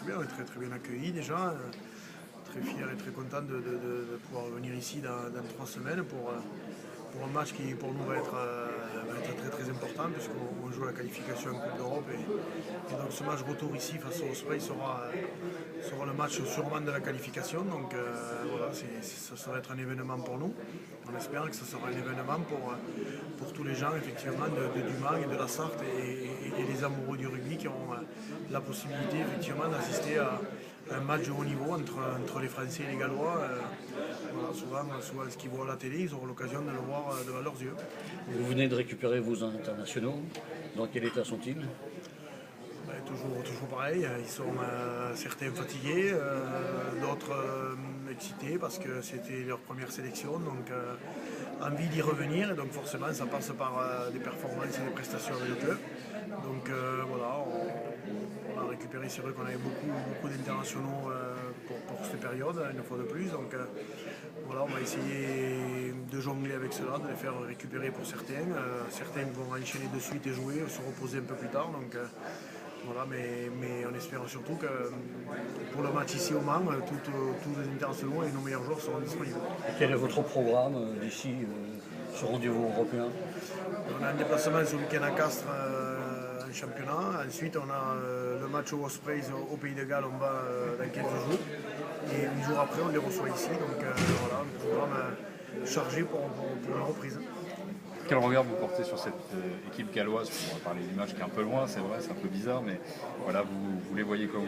très bien, on est très, très bien accueillis déjà. Très fiers et très contents de pouvoir venir ici dans 3 semaines pour un match qui pour nous va être très très important puisqu'on joue la qualification en Coupe d'Europe et donc ce match retour ici face au Osprey sera le match sûrement de la qualification. Donc voilà, ça va être un événement pour nous. On espère que ce sera un événement pour tous les gens effectivement du Mans et de la Sarthe et les amoureux du rugby qui auront la possibilité effectivement d'assister à un match de haut niveau entre les Français et les Gallois. Voilà, souvent ce qu'ils voient à la télé, ils auront l'occasion de le voir devant leurs yeux. Vous venez de récupérer vos internationaux. Dans quel état sont-ils? Toujours pareil, ils sont certains fatigués, d'autres excités parce que c'était leur première sélection, donc envie d'y revenir et donc forcément ça passe par des performances et des prestations avec le club. Donc voilà, on a récupéré, c'est vrai qu'on avait beaucoup d'internationaux pour cette période, une fois de plus. Donc voilà, on va essayer de jongler avec cela, de les faire récupérer pour certains. Certains vont enchaîner de suite et jouer, se reposer un peu plus tard. Donc voilà, mais on espère surtout que pour le match ici au Mans, tous les internationaux et nos meilleurs joueurs seront disponibles. Et quel est votre programme d'ici ce rendez-vous européen? On a un déplacement ce week-end à Castres en championnat. Ensuite, on a le match au Ospreys au Pays de Galles, on va dans quelques jours. Et 8 jours après, on les reçoit ici. Donc voilà, un programme chargé pour la reprise. Quel regard vous portez sur cette équipe galloise? On va parler du match qui est un peu loin, c'est vrai, c'est un peu bizarre, mais voilà, vous les voyez comment?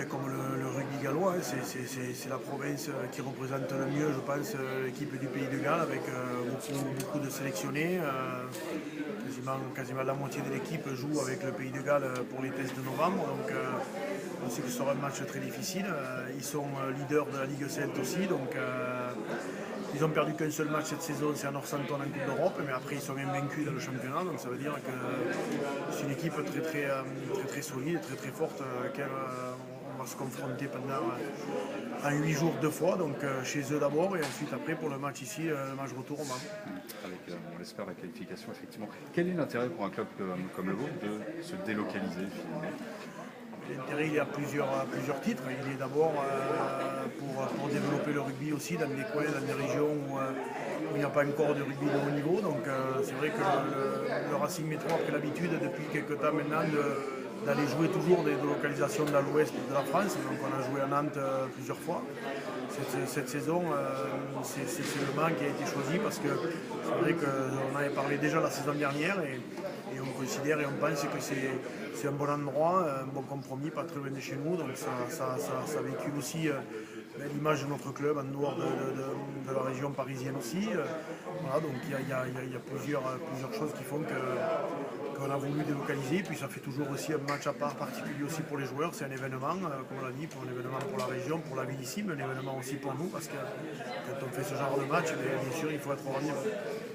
Comme le rugby gallois, c'est la province qui représente le mieux, je pense, l'équipe du Pays de Galles, avec beaucoup de sélectionnés. Quasiment la moitié de l'équipe joue avec le Pays de Galles pour les tests de novembre. Donc on sait que ce sera un match très difficile. Ils sont leaders de la Ligue Celte aussi. Donc ils ont perdu qu'un seul match cette saison, c'est à Northampton en Coupe d'Europe, mais après ils sont invaincus dans le championnat, donc ça veut dire que c'est une équipe très solide, très forte, à laquelle on va se confronter en 8 jours 2 fois, donc chez eux d'abord et ensuite après pour le match ici, le match retour au Mans. Avec, on l'espère, la qualification effectivement. Quel est l'intérêt pour un club comme le vôtre de se délocaliser finalement? L'intérêt, il y a plusieurs titres. Il est d'abord pour développer le rugby aussi dans des coins, dans des régions où il n'y a pas encore de rugby de haut niveau. Donc c'est vrai que le Racing Métro a pris l'habitude depuis quelques temps maintenant d'aller jouer toujours des localisations dans l'ouest de la France. Donc on a joué à Nantes plusieurs fois. Cette saison, c'est le Mans qui a été choisi parce que c'est vrai qu'on avait parlé déjà la saison dernière et on considère et on pense que c'est un bon endroit, un bon compromis, pas très loin de chez nous. Donc ça véhicule aussi l'image de notre club en dehors de la région parisienne aussi. Voilà, donc il y a plusieurs choses qui font qu'on a voulu délocaliser. Puis ça fait toujours aussi un match à part particulier aussi pour les joueurs. C'est un événement, comme on l'a dit, un événement pour la région, pour la ville ici, mais un événement aussi pour nous parce que quand on fait ce genre de match, bien sûr, il faut être au rendez-vous.